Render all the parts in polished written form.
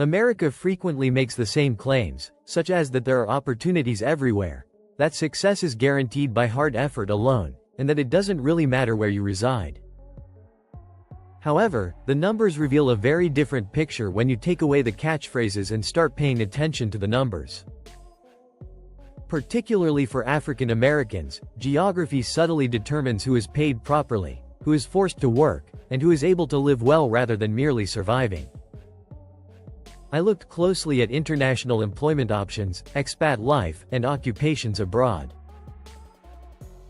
America frequently makes the same claims, such as that there are opportunities everywhere, that success is guaranteed by hard effort alone, and that it doesn't really matter where you reside. However, the numbers reveal a very different picture when you take away the catchphrases and start paying attention to the numbers. Particularly for African Americans, geography subtly determines who is paid properly, who is forced to work, and who is able to live well rather than merely surviving. I looked closely at international employment options, expat life, and occupations abroad.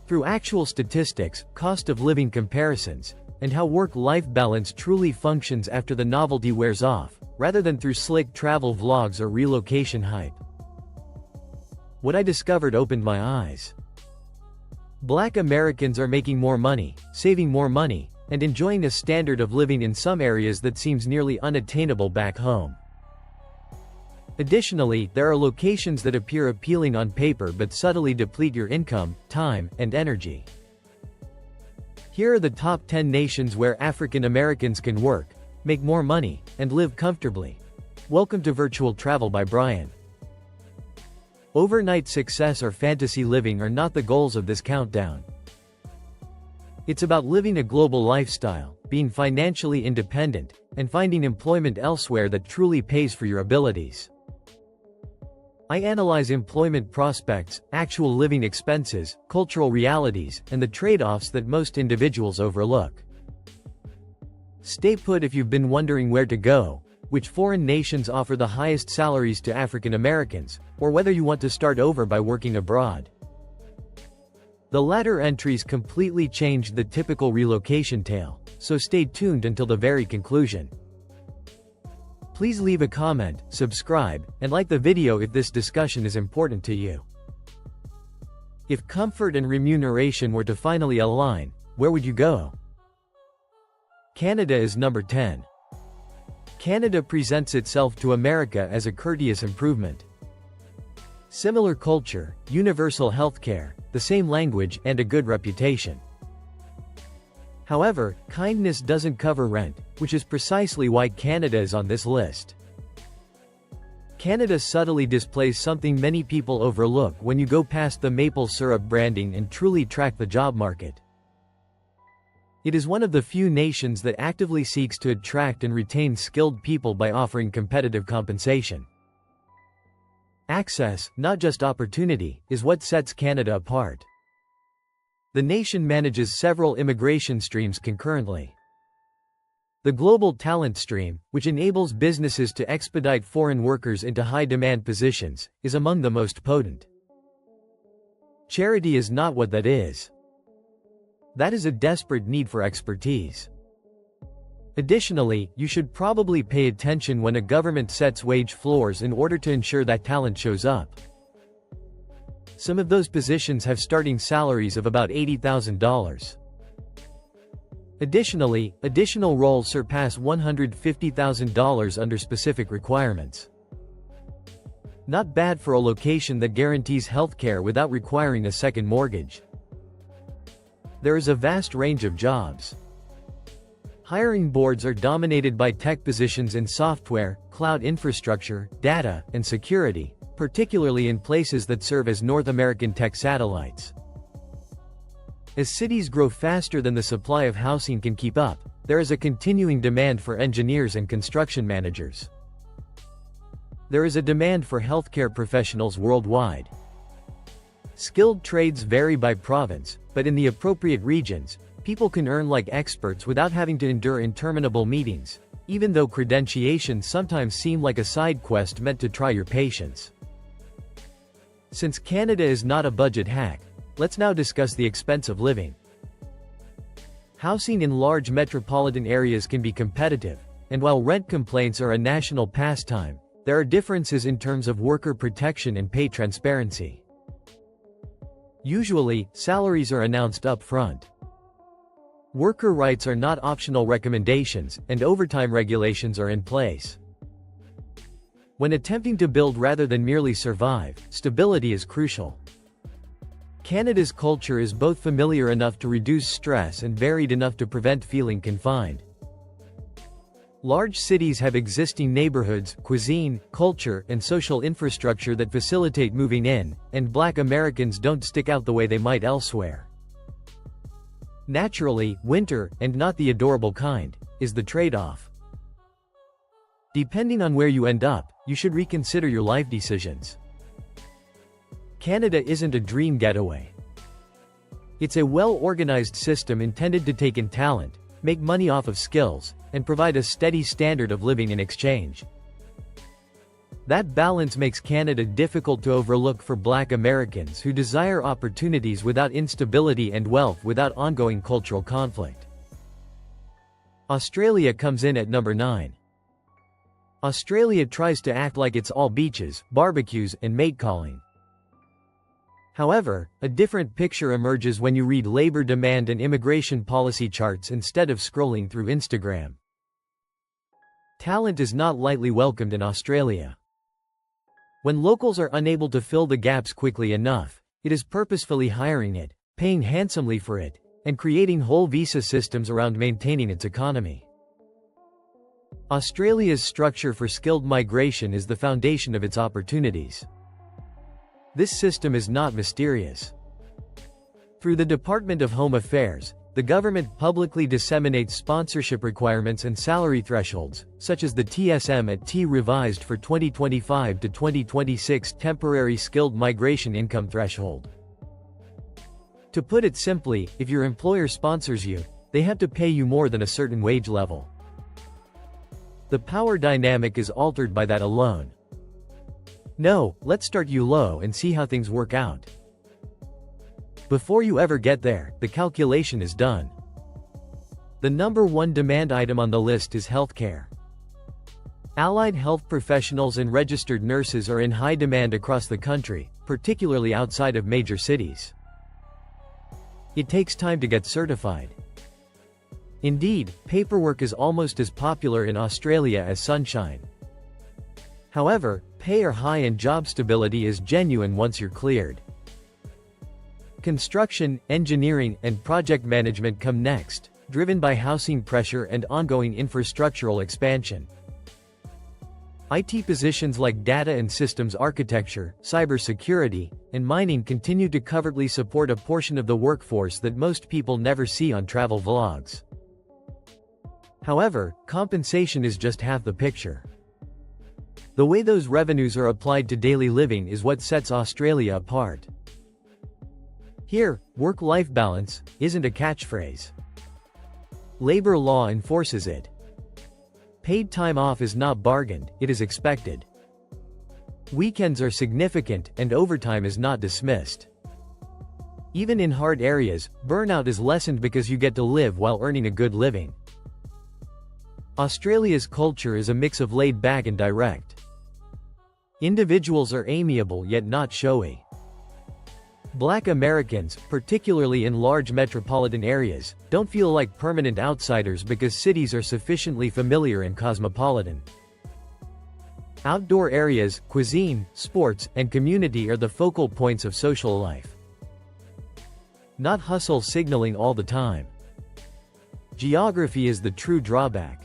Through actual statistics, cost of living comparisons, and how work-life balance truly functions after the novelty wears off, rather than through slick travel vlogs or relocation hype. What I discovered opened my eyes. Black Americans are making more money, saving more money, and enjoying a standard of living in some areas that seems nearly unattainable back home. Additionally, there are locations that appear appealing on paper but subtly deplete your income, time, and energy. Here are the top 10 nations where African Americans can work, make more money, and live comfortably. Welcome to Virtual Travel by Brian. Overnight success or fantasy living are not the goals of this countdown. It's about living a global lifestyle, being financially independent, and finding employment elsewhere that truly pays for your abilities. I analyze employment prospects, actual living expenses, cultural realities, and the trade-offs that most individuals overlook. Stay put if you've been wondering where to go, which foreign nations offer the highest salaries to African Americans, or whether you want to start over by working abroad. The latter entries completely changed the typical relocation tale, so stay tuned until the very conclusion. Please leave a comment, subscribe, and like the video if this discussion is important to you. If comfort and remuneration were to finally align, where would you go? Canada is number 10. Canada presents itself to America as a courteous improvement. Similar culture, universal healthcare, the same language, and a good reputation. However, kindness doesn't cover rent, which is precisely why Canada is on this list. Canada subtly displays something many people overlook when you go past the maple syrup branding and truly track the job market. It is one of the few nations that actively seeks to attract and retain skilled people by offering competitive compensation. Access, not just opportunity, is what sets Canada apart. The nation manages several immigration streams concurrently. The global talent stream, which enables businesses to expedite foreign workers into high-demand positions, is among the most potent. Charity is not what that is. That is a desperate need for expertise. Additionally, you should probably pay attention when a government sets wage floors in order to ensure that talent shows up. Some of those positions have starting salaries of about $80,000. Additionally, additional roles surpass $150,000 under specific requirements. Not bad for a location that guarantees healthcare without requiring a second mortgage. There is a vast range of jobs. Hiring boards are dominated by tech positions in software, cloud infrastructure, data, and security, particularly in places that serve as North American tech satellites. As cities grow faster than the supply of housing can keep up, there is a continuing demand for engineers and construction managers. There is a demand for healthcare professionals worldwide. Skilled trades vary by province, but in the appropriate regions, people can earn like experts without having to endure interminable meetings, even though credentiations sometimes seem like a side quest meant to try your patience. Since Canada is not a budget hack, let's now discuss the expense of living. Housing in large metropolitan areas can be competitive, and while rent complaints are a national pastime, there are differences in terms of worker protection and pay transparency. Usually, salaries are announced up front. Worker rights are not optional recommendations, and overtime regulations are in place. When attempting to build rather than merely survive, stability is crucial. Canada's culture is both familiar enough to reduce stress and varied enough to prevent feeling confined. Large cities have existing neighborhoods, cuisine, culture, and social infrastructure that facilitate moving in, and Black Americans don't stick out the way they might elsewhere. Naturally, winter, and not the adorable kind, is the trade-off. Depending on where you end up, you should reconsider your life decisions. Canada isn't a dream getaway. It's a well-organized system intended to take in talent, make money off of skills, and provide a steady standard of living in exchange. That balance makes Canada difficult to overlook for Black Americans who desire opportunities without instability and wealth without ongoing cultural conflict. Australia comes in at number 9. Australia tries to act like it's all beaches, barbecues, and mate-calling. However, a different picture emerges when you read labor demand and immigration policy charts instead of scrolling through Instagram. Talent is not lightly welcomed in Australia. When locals are unable to fill the gaps quickly enough, it is purposefully hiring it, paying handsomely for it, and creating whole visa systems around maintaining its economy. Australia's structure for skilled migration is the foundation of its opportunities. This system is not mysterious. Through the Department of Home Affairs, the government publicly disseminates sponsorship requirements and salary thresholds, such as the TSM at T revised for 2025 to 2026 temporary skilled migration income threshold. To put it simply, if your employer sponsors you, they have to pay you more than a certain wage level. The power dynamic is altered by that alone. No, let's start you low and see how things work out. Before you ever get there, the calculation is done. The number one demand item on the list is healthcare. Allied health professionals and registered nurses are in high demand across the country, particularly outside of major cities. It takes time to get certified. Indeed, paperwork is almost as popular in Australia as sunshine. However, pay are high and job stability is genuine once you're cleared. Construction, engineering, and project management come next, driven by housing pressure and ongoing infrastructural expansion. IT positions like data and systems architecture, cybersecurity, and mining continue to covertly support a portion of the workforce that most people never see on travel vlogs. However, compensation is just half the picture. The way those revenues are applied to daily living is what sets Australia apart. Here, work-life balance isn't a catchphrase. Labor law enforces it. Paid time off is not bargained, it is expected. Weekends are significant, and overtime is not dismissed. Even in hard areas, burnout is lessened because you get to live while earning a good living. Australia's culture is a mix of laid-back and direct. Individuals are amiable yet not showy. Black Americans, particularly in large metropolitan areas, don't feel like permanent outsiders because cities are sufficiently familiar and cosmopolitan. Outdoor areas, cuisine, sports, and community are the focal points of social life. Not hustle signaling all the time. Geography is the true drawback.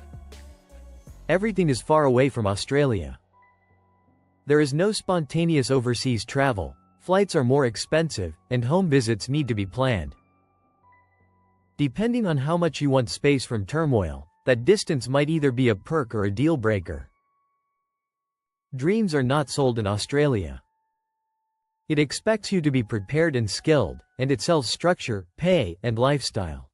Everything is far away from Australia. There is no spontaneous overseas travel, flights are more expensive, and home visits need to be planned. Depending on how much you want space from turmoil, that distance might either be a perk or a deal breaker. Dreams are not sold in Australia. It expects you to be prepared and skilled, and it sells structure, pay, and lifestyle.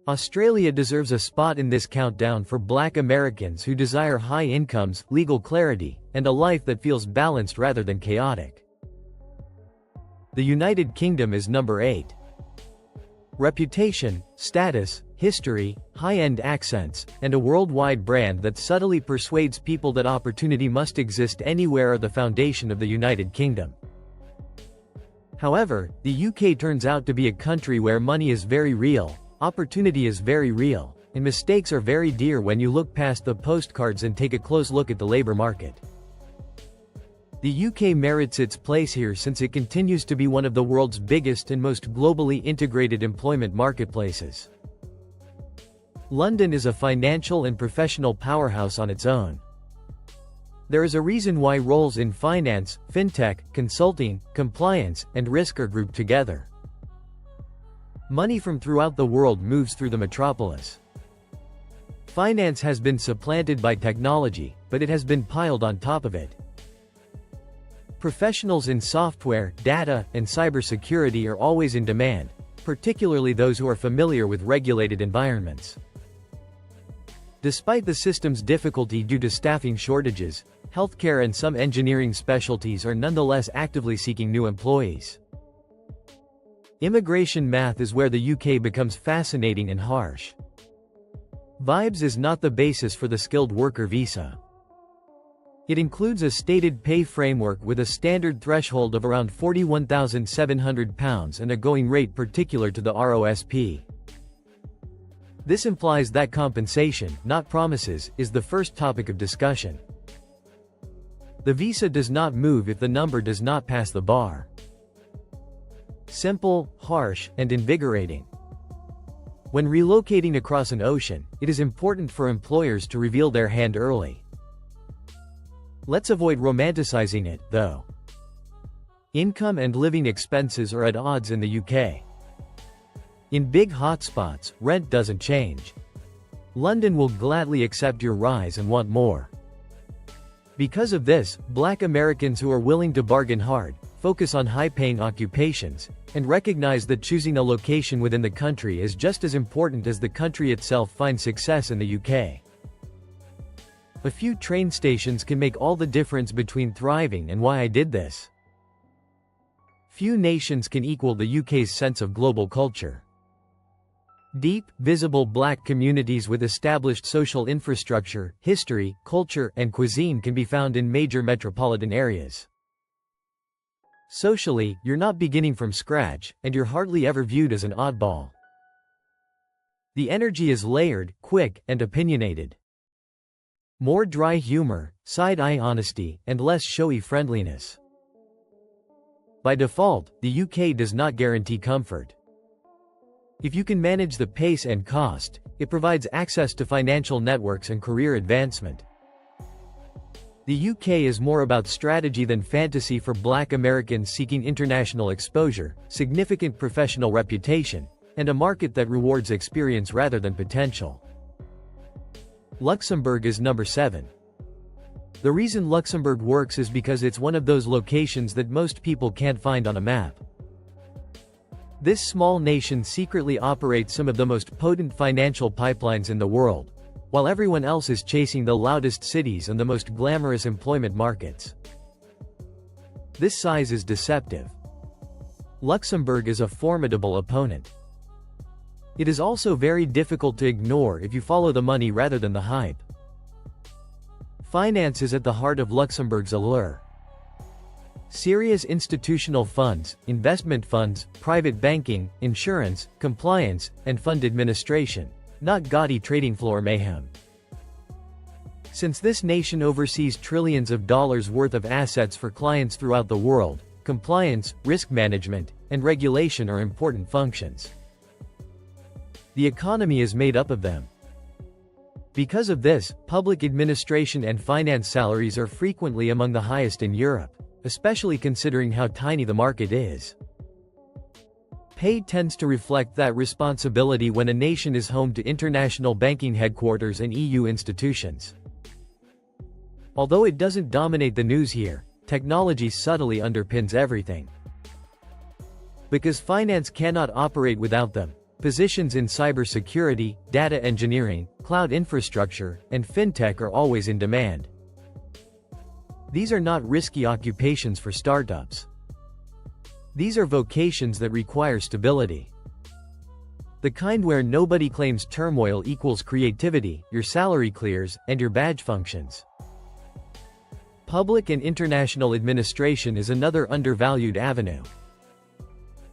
Australia deserves a spot in this countdown for Black Americans who desire high incomes, legal clarity, and a life that feels balanced rather than chaotic. The United Kingdom is number 8. Reputation, status, history, high-end accents, and a worldwide brand that subtly persuades people that opportunity must exist anywhere are the foundation of the United Kingdom. However, the UK turns out to be a country where money is very real, opportunity is very real, and mistakes are very dear when you look past the postcards and take a close look at the labor market. The UK merits its place here since it continues to be one of the world's biggest and most globally integrated employment marketplaces. London is a financial and professional powerhouse on its own. There is a reason why roles in finance, fintech, consulting, compliance, and risk are grouped together. Money from throughout the world moves through the metropolis. Finance has been supplanted by technology, but it has been piled on top of it. Professionals in software, data, and cybersecurity are always in demand, particularly those who are familiar with regulated environments. Despite the system's difficulty due to staffing shortages, healthcare and some engineering specialties are nonetheless actively seeking new employees. Immigration math is where the UK becomes fascinating and harsh. Vibes is not the basis for the skilled worker visa. It includes a stated pay framework with a standard threshold of around £41,700 and a going rate particular to the ROSP. This implies that compensation, not promises, is the first topic of discussion. The visa does not move if the number does not pass the bar. Simple, harsh, and invigorating. When relocating across an ocean, it is important for employers to reveal their hand early. Let's avoid romanticizing it, though. Income and living expenses are at odds in the UK. In big hotspots, rent doesn't change. London will gladly accept your rise and want more. Because of this, Black Americans who are willing to bargain hard, focus on high-paying occupations, and recognize that choosing a location within the country is just as important as the country itself find success in the UK. A few train stations can make all the difference between thriving and why I did this. Few nations can equal the UK's sense of global culture. Deep, visible Black communities with established social infrastructure, history, culture, and cuisine can be found in major metropolitan areas. Socially, you're not beginning from scratch, and you're hardly ever viewed as an oddball. The energy is layered, quick, and opinionated. More dry humor, side-eye honesty, and less showy friendliness. By default, the UK does not guarantee comfort. If you can manage the pace and cost, it provides access to financial networks and career advancement. The UK is more about strategy than fantasy for Black Americans seeking international exposure, significant professional reputation, and a market that rewards experience rather than potential. Luxembourg is number 7. The reason Luxembourg works is because it's one of those locations that most people can't find on a map. This small nation secretly operates some of the most potent financial pipelines in the world, while everyone else is chasing the loudest cities and the most glamorous employment markets. This size is deceptive. Luxembourg is a formidable opponent. It is also very difficult to ignore if you follow the money rather than the hype. Finance is at the heart of Luxembourg's allure. Serious institutional funds, investment funds, private banking, insurance, compliance, and fund administration. Not gaudy trading floor mayhem. Since this nation oversees trillions of dollars worth of assets for clients throughout the world, compliance, risk management, and regulation are important functions. The economy is made up of them. Because of this, public administration and finance salaries are frequently among the highest in Europe, especially considering how tiny the market is. Pay tends to reflect that responsibility when a nation is home to international banking headquarters and EU institutions. Although it doesn't dominate the news here, technology subtly underpins everything. Because finance cannot operate without them, positions in cybersecurity, data engineering, cloud infrastructure, and fintech are always in demand. These are not risky occupations for startups. These are vocations that require stability. The kind where nobody claims turmoil equals creativity, your salary clears, and your badge functions. Public and international administration is another undervalued avenue.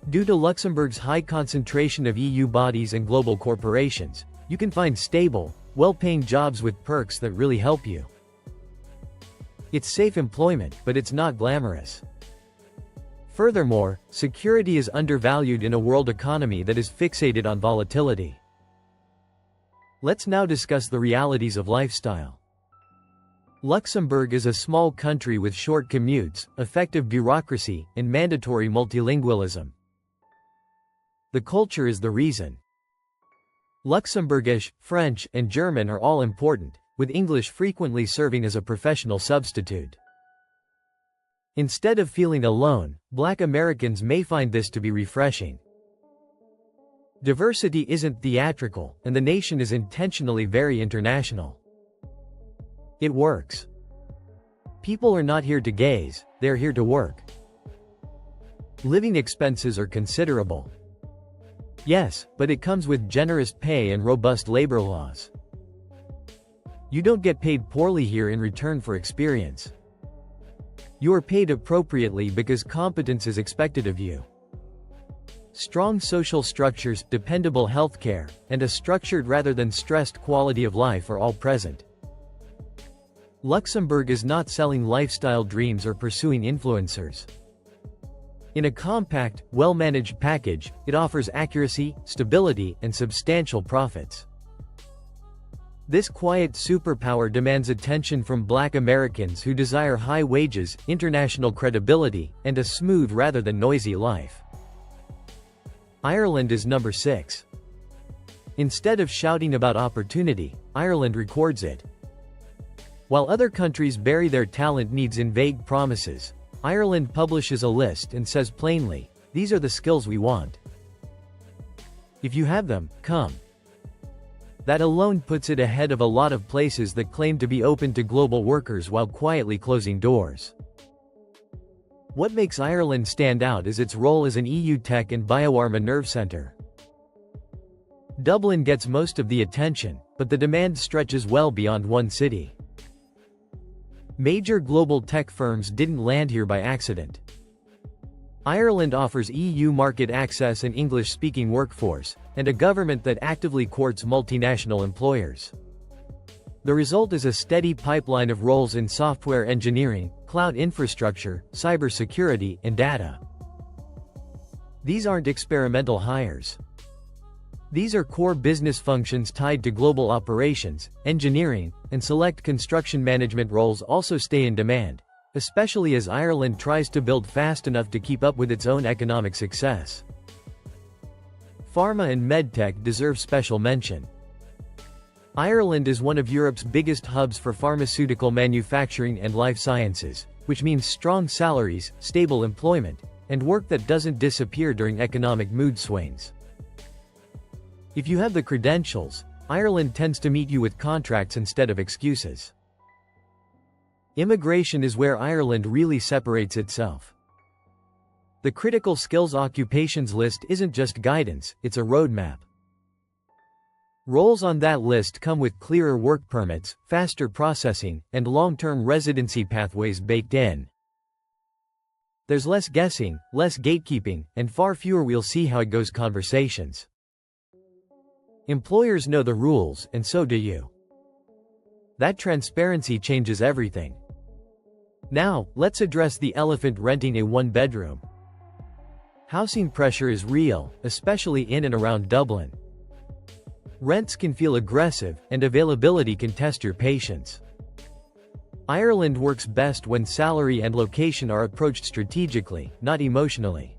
Due to Luxembourg's high concentration of EU bodies and global corporations, you can find stable, well-paying jobs with perks that really help you. It's safe employment, but it's not glamorous. Furthermore, security is undervalued in a world economy that is fixated on volatility. Let's now discuss the realities of lifestyle. Luxembourg is a small country with short commutes, effective bureaucracy, and mandatory multilingualism. The culture is the reason. Luxembourgish, French, and German are all important, with English frequently serving as a professional substitute. Instead of feeling alone, Black Americans may find this to be refreshing. Diversity isn't theatrical, and the nation is intentionally very international. It works. People are not here to gaze, they're here to work. Living expenses are considerable. Yes, but it comes with generous pay and robust labor laws. You don't get paid poorly here in return for experience. You are paid appropriately because competence is expected of you. Strong social structures, dependable healthcare, and a structured rather than stressed quality of life are all present. Luxembourg is not selling lifestyle dreams or pursuing influencers. In a compact, well-managed package, it offers accuracy, stability, and substantial profits. This quiet superpower demands attention from Black Americans who desire high wages, international credibility, and a smooth rather than noisy life. Ireland is number 6. Instead of shouting about opportunity, Ireland records it. While other countries bury their talent needs in vague promises, Ireland publishes a list and says plainly, "These are the skills we want. If you have them, come." That alone puts it ahead of a lot of places that claim to be open to global workers while quietly closing doors. What makes Ireland stand out is its role as an EU tech and biopharma nerve center. Dublin gets most of the attention, but the demand stretches well beyond one city. Major global tech firms didn't land here by accident. Ireland offers EU market access and English-speaking workforce, and a government that actively courts multinational employers. The result is a steady pipeline of roles in software engineering, cloud infrastructure, cybersecurity, and data. These aren't experimental hires. These are core business functions tied to global operations, engineering, and select construction management roles also stay in demand, especially as Ireland tries to build fast enough to keep up with its own economic success. Pharma and medtech deserve special mention. Ireland is one of Europe's biggest hubs for pharmaceutical manufacturing and life sciences, which means strong salaries, stable employment, and work that doesn't disappear during economic mood swings. If you have the credentials, Ireland tends to meet you with contracts instead of excuses. Immigration is where Ireland really separates itself. The critical skills occupations list isn't just guidance, it's a roadmap. Roles on that list come with clearer work permits, faster processing, and long-term residency pathways baked in. There's less guessing, less gatekeeping, and far fewer "we'll see how it goes" conversations. Employers know the rules, and so do you. That transparency changes everything. Now, let's address the elephant: renting a one-bedroom. Housing pressure is real, especially in and around Dublin. Rents can feel aggressive, and availability can test your patience. Ireland works best when salary and location are approached strategically, not emotionally.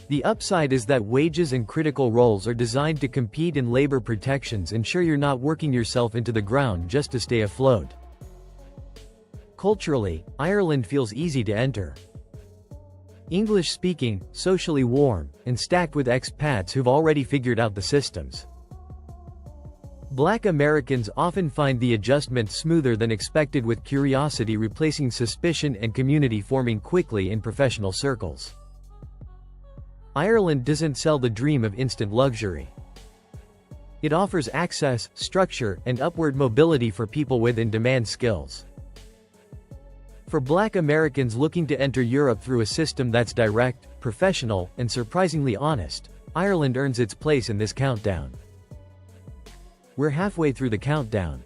The upside is that wages and critical roles are designed to compete, and labor protections ensure you're not working yourself into the ground just to stay afloat. Culturally, Ireland feels easy to enter. English-speaking, socially warm, and stacked with expats who've already figured out the systems. Black Americans often find the adjustment smoother than expected, with curiosity replacing suspicion and community forming quickly in professional circles. Ireland doesn't sell the dream of instant luxury. It offers access, structure, and upward mobility for people with in-demand skills. For Black Americans looking to enter Europe through a system that's direct, professional, and surprisingly honest, Ireland earns its place in this countdown. We're halfway through the countdown.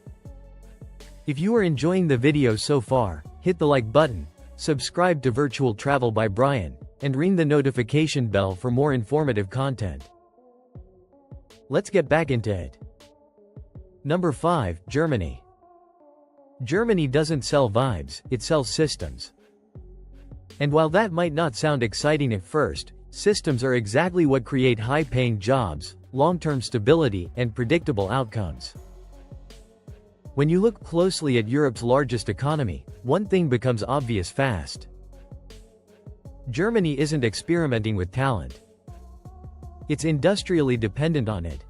If you are enjoying the video so far, hit the like button, subscribe to Virtual Travel by Brian, and ring the notification bell for more informative content. Let's get back into it. Number 5, Germany. Germany doesn't sell vibes, it sells systems. And while that might not sound exciting at first, systems are exactly what create high-paying jobs, long-term stability, and predictable outcomes. When you look closely at Europe's largest economy, one thing becomes obvious fast. Germany isn't experimenting with talent. It's industrially dependent on it.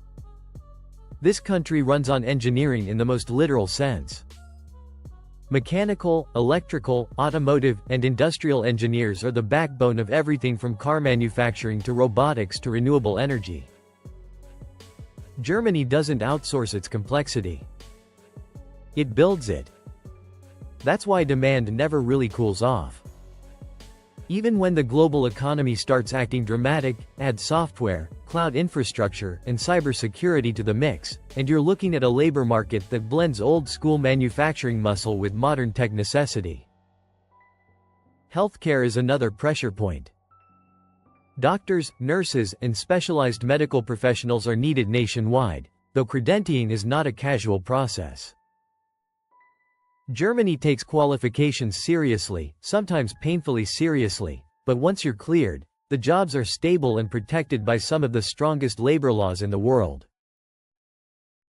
This country runs on engineering in the most literal sense. Mechanical, electrical, automotive, and industrial engineers are the backbone of everything from car manufacturing to robotics to renewable energy. Germany doesn't outsource its complexity. It builds it. That's why demand never really cools off. Even when the global economy starts acting dramatic, add software, cloud infrastructure, and cybersecurity to the mix, and you're looking at a labor market that blends old-school manufacturing muscle with modern tech necessity. Healthcare is another pressure point. Doctors, nurses, and specialized medical professionals are needed nationwide, though credentialing is not a casual process. Germany takes qualifications seriously, sometimes painfully seriously, but once you're cleared, the jobs are stable and protected by some of the strongest labor laws in the world.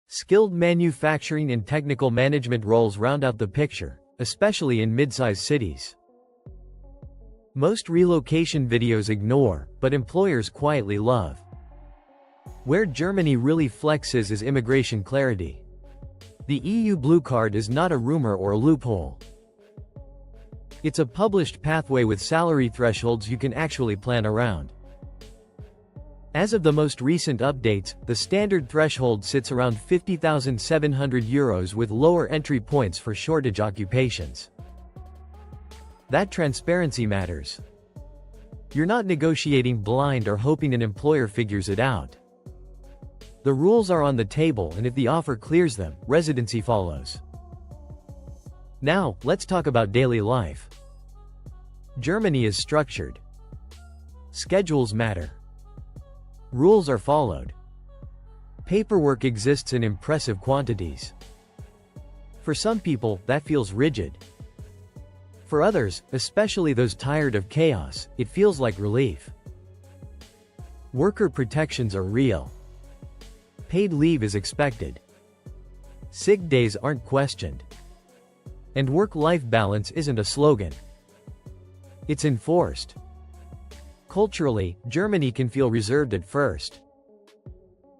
Skilled manufacturing and technical management roles round out the picture, especially in mid-sized cities. Most relocation videos ignore, but employers quietly love. Where Germany really flexes is immigration clarity. The EU Blue Card is not a rumor or a loophole. It's a published pathway with salary thresholds you can actually plan around. As of the most recent updates, the standard threshold sits around €50,700 with lower entry points for shortage occupations. That transparency matters. You're not negotiating blind or hoping an employer figures it out. The rules are on the table, and if the offer clears them, residency follows. Now, let's talk about daily life. Germany is structured. Schedules matter. Rules are followed. Paperwork exists in impressive quantities. For some people, that feels rigid. For others, especially those tired of chaos, it feels like relief. Worker protections are real. Paid leave is expected. Sick days aren't questioned. And work-life balance isn't a slogan. It's enforced. Culturally, Germany can feel reserved at first.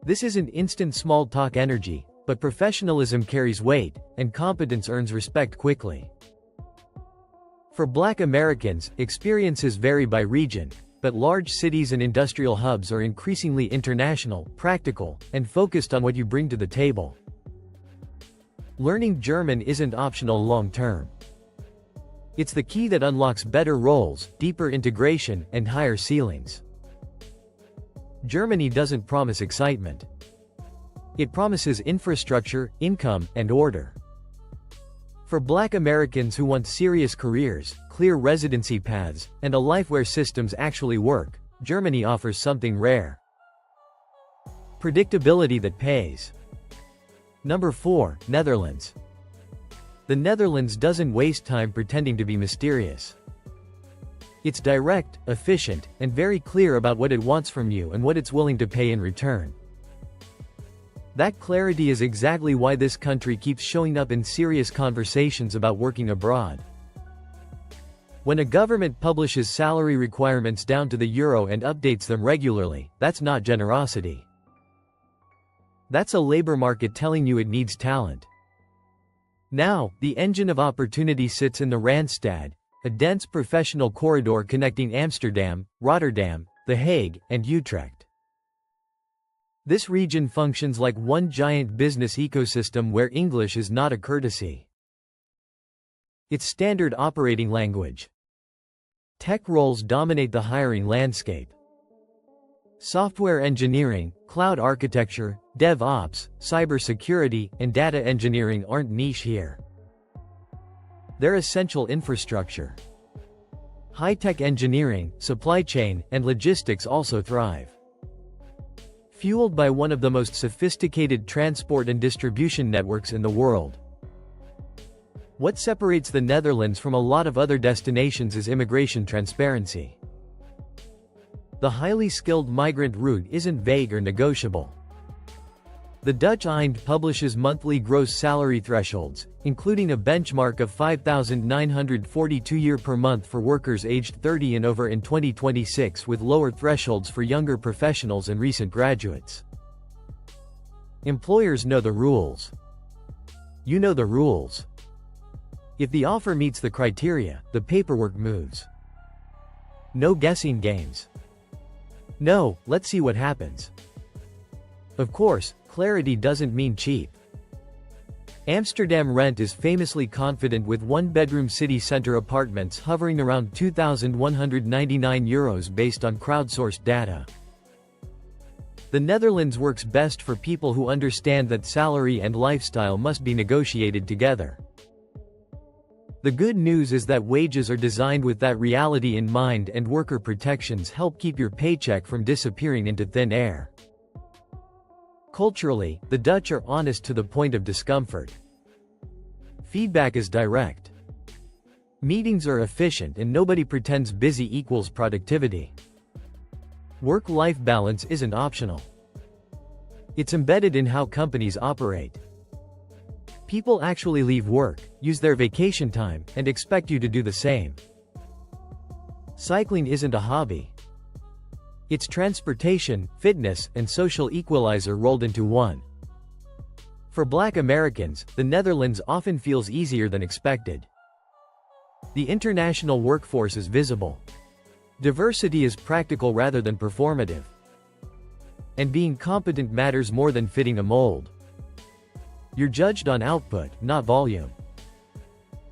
This isn't instant small-talk energy, but professionalism carries weight, and competence earns respect quickly. For Black Americans, experiences vary by region, but large cities and industrial hubs are increasingly international, practical, and focused on what you bring to the table. Learning German isn't optional long-term. It's the key that unlocks better roles, deeper integration, and higher ceilings. Germany doesn't promise excitement. It promises infrastructure, income, and order. For Black Americans who want serious careers, clear residency paths, and a life where systems actually work, Germany offers something rare. Predictability that pays. Number 4, Netherlands. The Netherlands doesn't waste time pretending to be mysterious. It's direct, efficient, and very clear about what it wants from you and what it's willing to pay in return. That clarity is exactly why this country keeps showing up in serious conversations about working abroad. When a government publishes salary requirements down to the euro and updates them regularly, that's not generosity. That's a labor market telling you it needs talent. Now, the engine of opportunity sits in the Randstad, a dense professional corridor connecting Amsterdam, Rotterdam, The Hague, and Utrecht. This region functions like one giant business ecosystem where English is not a courtesy. It's standard operating language. Tech roles dominate the hiring landscape. Software engineering, cloud architecture, DevOps, cybersecurity, and data engineering aren't niche here. They're essential infrastructure. High-tech engineering, supply chain, and logistics also thrive. fueled by one of the most sophisticated transport and distribution networks in the world. What separates the Netherlands from a lot of other destinations is immigration transparency. The highly skilled migrant route isn't vague or negotiable. The Dutch Eend publishes monthly gross salary thresholds, including a benchmark of €5,942 per month for workers aged 30 and over in 2026, with lower thresholds for younger professionals and recent graduates. Employers know the rules. You know the rules. If the offer meets the criteria, the paperwork moves. No guessing games. No, let's see what happens. Of course, clarity doesn't mean cheap. Amsterdam Rent is famously confident, with one-bedroom city center apartments hovering around €2,199 based on crowdsourced data. The Netherlands works best for people who understand that salary and lifestyle must be negotiated together. The good news is that wages are designed with that reality in mind, and worker protections help keep your paycheck from disappearing into thin air. Culturally, the Dutch are honest to the point of discomfort. Feedback is direct. Meetings are efficient, and nobody pretends busy equals productivity. Work-life balance isn't optional. It's embedded in how companies operate. People actually leave work, use their vacation time, and expect you to do the same. Cycling isn't a hobby. It's transportation, fitness, and social equalizer rolled into one. For Black Americans, the Netherlands often feels easier than expected. The international workforce is visible. Diversity is practical rather than performative. And being competent matters more than fitting a mold. You're judged on output, not volume.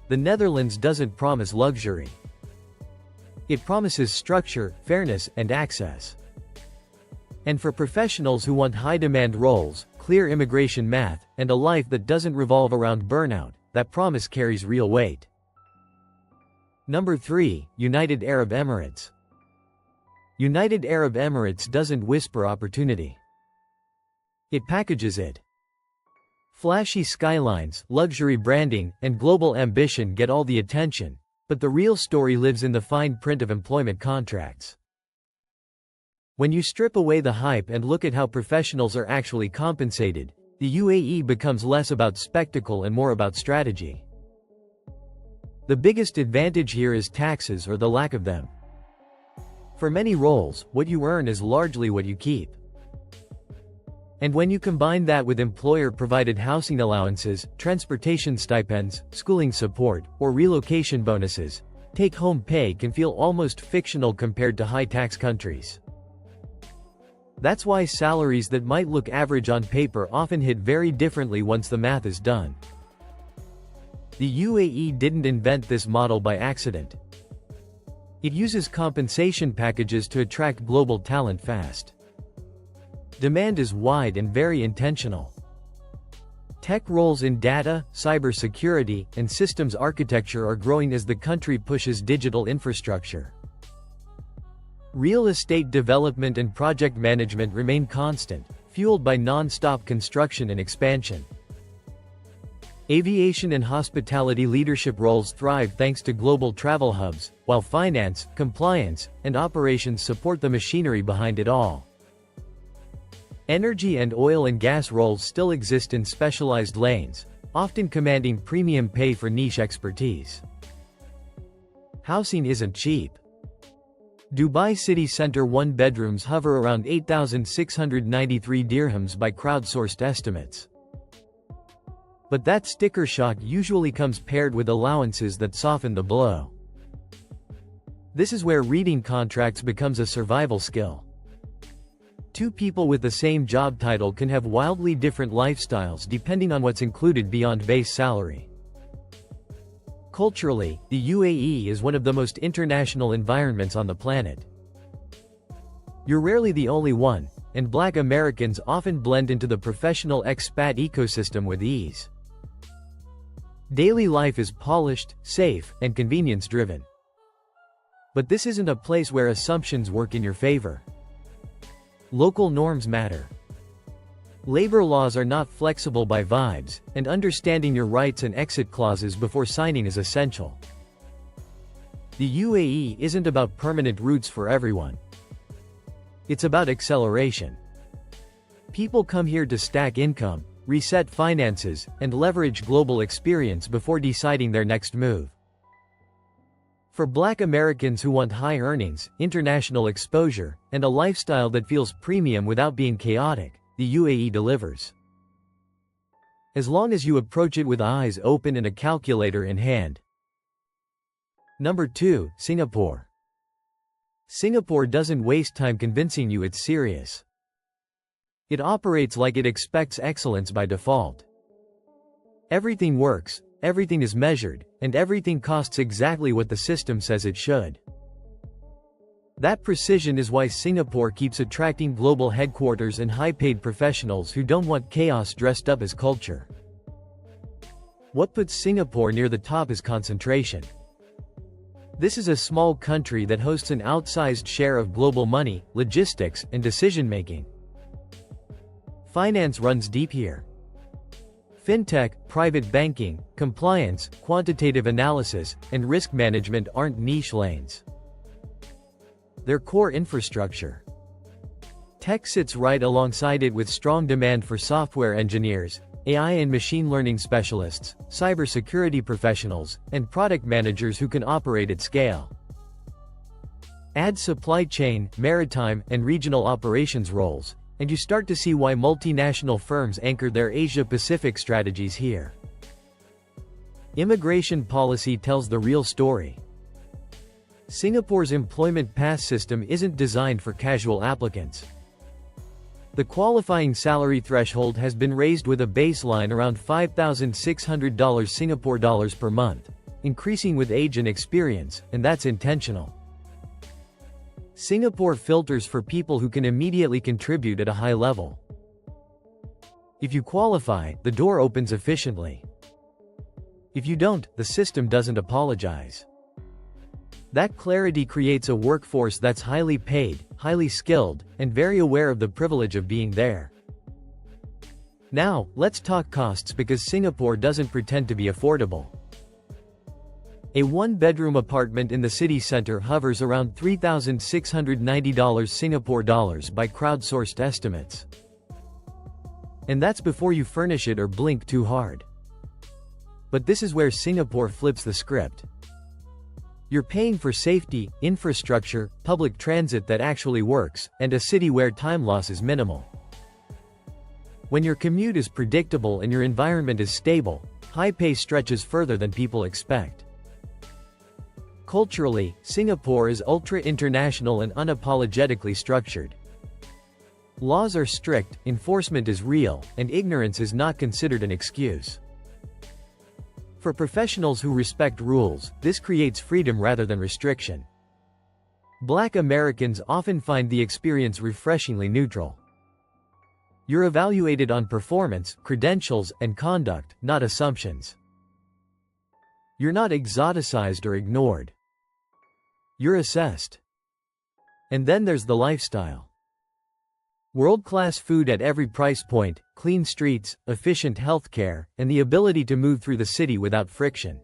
The Netherlands doesn't promise luxury. It promises structure, fairness, and access. And for professionals who want high-demand roles, clear immigration math, and a life that doesn't revolve around burnout, that promise carries real weight. Number 3, United Arab Emirates. United Arab Emirates doesn't whisper opportunity. It packages it. Flashy skylines, luxury branding, and global ambition get all the attention, but the real story lives in the fine print of employment contracts. When you strip away the hype and look at how professionals are actually compensated, the UAE becomes less about spectacle and more about strategy. The biggest advantage here is taxes, or the lack of them. For many roles, what you earn is largely what you keep. And when you combine that with employer-provided housing allowances, transportation stipends, schooling support, or relocation bonuses, take-home pay can feel almost fictional compared to high-tax countries. That's why salaries that might look average on paper often hit very differently once the math is done. The UAE didn't invent this model by accident. It uses compensation packages to attract global talent fast. Demand is wide and very intentional. Tech roles in data, cybersecurity, and systems architecture are growing as the country pushes digital infrastructure. Real estate development and project management remain constant, fueled by non-stop construction and expansion. Aviation and hospitality leadership roles thrive thanks to global travel hubs, while finance, compliance, and operations support the machinery behind it all. Energy and oil and gas roles still exist in specialized lanes, often commanding premium pay for niche expertise. Housing isn't cheap. Dubai city center one-bedrooms hover around 8,693 dirhams by crowdsourced estimates. But that sticker shock usually comes paired with allowances that soften the blow. This is where reading contracts becomes a survival skill. Two people with the same job title can have wildly different lifestyles depending on what's included beyond base salary. Culturally, the UAE is one of the most international environments on the planet. You're rarely the only one, and Black Americans often blend into the professional expat ecosystem with ease. Daily life is polished, safe, and convenience-driven. But this isn't a place where assumptions work in your favor. Local norms matter. Labor laws are not flexible by vibes, and understanding your rights and exit clauses before signing is essential. The UAE isn't about permanent roots for everyone. It's about acceleration. People come here to stack income, reset finances, and leverage global experience before deciding their next move. For Black Americans who want high earnings, international exposure, and a lifestyle that feels premium without being chaotic, the UAE delivers. As long as you approach it with eyes open and a calculator in hand. Number 2, Singapore. Singapore doesn't waste time convincing you it's serious. It operates like it expects excellence by default. Everything works, everything is measured, and everything costs exactly what the system says it should. That precision is why Singapore keeps attracting global headquarters and high-paid professionals who don't want chaos dressed up as culture. What puts Singapore near the top is concentration. This is a small country that hosts an outsized share of global money, logistics, and decision-making. Finance runs deep here. Fintech, private banking, compliance, quantitative analysis, and risk management aren't niche lanes. Their core infrastructure. Tech sits right alongside it with strong demand for software engineers, AI and machine learning specialists, cybersecurity professionals, and product managers who can operate at scale. Add supply chain, maritime, and regional operations roles, and you start to see why multinational firms anchor their Asia-Pacific strategies here. Immigration policy tells the real story. Singapore's employment pass system isn't designed for casual applicants. The qualifying salary threshold has been raised with a baseline around $5,600 Singapore dollars per month, increasing with age and experience, and that's intentional. Singapore filters for people who can immediately contribute at a high level. If you qualify, the door opens efficiently. If you don't, the system doesn't apologize. That clarity creates a workforce that's highly paid, highly skilled, and very aware of the privilege of being there. Now, let's talk costs because Singapore doesn't pretend to be affordable. A one-bedroom apartment in the city center hovers around $3,690 Singapore dollars by crowdsourced estimates. And that's before you furnish it or blink too hard. But this is where Singapore flips the script. You're paying for safety, infrastructure, public transit that actually works, and a city where time loss is minimal. When your commute is predictable and your environment is stable, high pay stretches further than people expect. Culturally, Singapore is ultra-international and unapologetically structured. Laws are strict, enforcement is real, and ignorance is not considered an excuse. For professionals who respect rules, this creates freedom rather than restriction. Black Americans often find the experience refreshingly neutral. You're evaluated on performance, credentials, and conduct, not assumptions. You're not exoticized or ignored. You're assessed. And then there's the lifestyle. World-class food at every price point, clean streets, efficient healthcare, and the ability to move through the city without friction.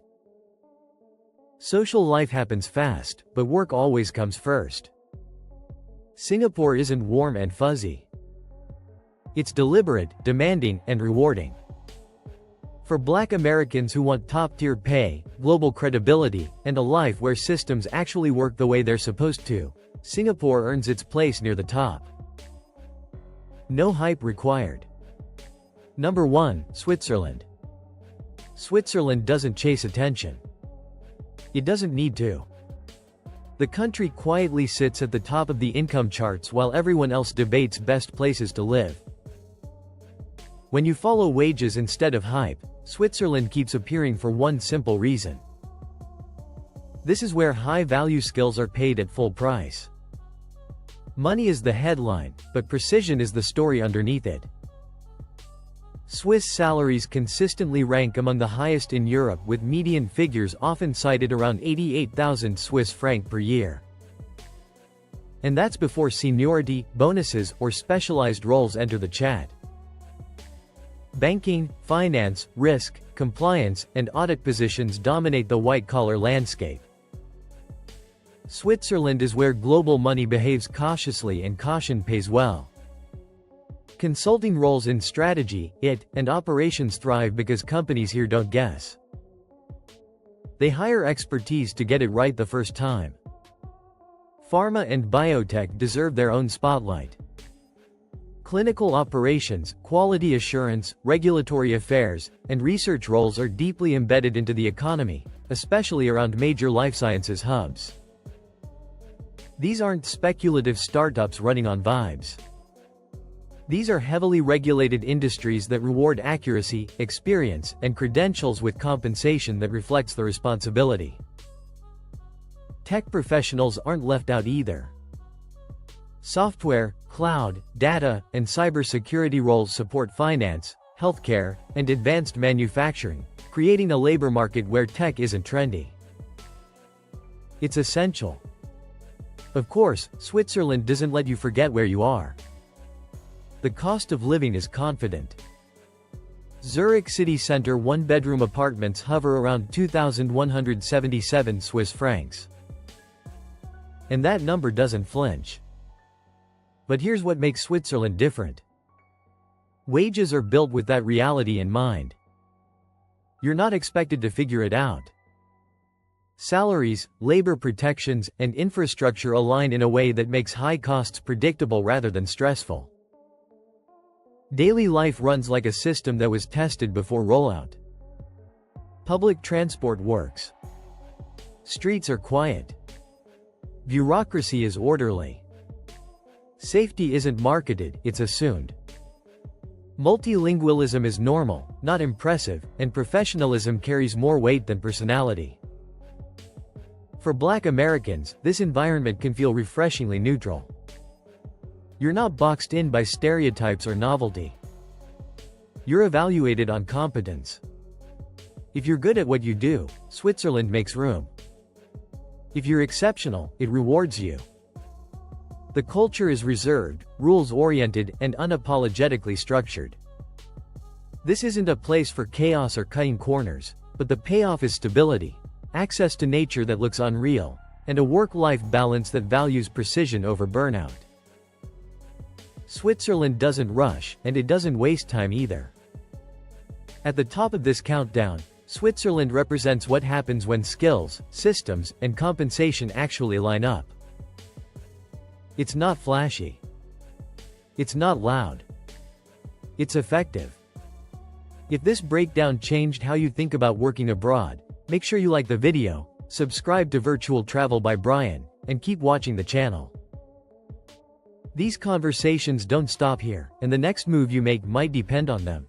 Social life happens fast, but work always comes first. Singapore isn't warm and fuzzy. It's deliberate, demanding, and rewarding. For Black Americans who want top-tier pay, global credibility, and a life where systems actually work the way they're supposed to, Singapore earns its place near the top. No hype required. Number 1, Switzerland. Switzerland doesn't chase attention. It doesn't need to. The country quietly sits at the top of the income charts while everyone else debates best places to live. When you follow wages instead of hype, Switzerland keeps appearing for one simple reason. This is where high-value skills are paid at full price. Money is the headline, but precision is the story underneath it. Swiss salaries consistently rank among the highest in Europe, with median figures often cited around 88,000 Swiss franc per year. And that's before seniority, bonuses, or specialized roles enter the chat. Banking, finance, risk, compliance, and audit positions dominate the white-collar landscape. Switzerland is where global money behaves cautiously and caution pays well. Consulting roles in strategy, and operations thrive because companies here don't guess. They hire expertise to get it right the first time. Pharma and biotech deserve their own spotlight. Clinical operations, quality assurance, regulatory affairs, and research roles are deeply embedded into the economy, especially around major life sciences hubs. These aren't speculative startups running on vibes. These are heavily regulated industries that reward accuracy, experience, and credentials with compensation that reflects the responsibility. Tech professionals aren't left out either. Software, cloud, data, and cybersecurity roles support finance, healthcare, and advanced manufacturing, creating a labor market where tech isn't trendy. It's essential. Of course, Switzerland doesn't let you forget where you are. The cost of living is confident. Zurich city center one-bedroom apartments hover around 2,177 Swiss francs. And that number doesn't flinch. But here's what makes Switzerland different. Wages are built with that reality in mind. You're not expected to figure it out. Salaries, labor protections, and infrastructure align in a way that makes high costs predictable rather than stressful. Daily life runs like a system that was tested before rollout. Public transport works. Streets are quiet. Bureaucracy is orderly. Safety isn't marketed, it's assumed. Multilingualism is normal, not impressive, and professionalism carries more weight than personality. For Black Americans, this environment can feel refreshingly neutral. You're not boxed in by stereotypes or novelty. You're evaluated on competence. If you're good at what you do, Switzerland makes room. If you're exceptional, it rewards you. The culture is reserved, rules-oriented, and unapologetically structured. This isn't a place for chaos or cutting corners, but the payoff is stability, access to nature that looks unreal, and a work-life balance that values precision over burnout. Switzerland doesn't rush, and it doesn't waste time either. At the top of this countdown, Switzerland represents what happens when skills, systems, and compensation actually line up. It's not flashy. It's not loud. It's effective. If this breakdown changed how you think about working abroad, make sure you like the video, subscribe to Virtual Travel by Brian, and keep watching the channel. These conversations don't stop here, and the next move you make might depend on them.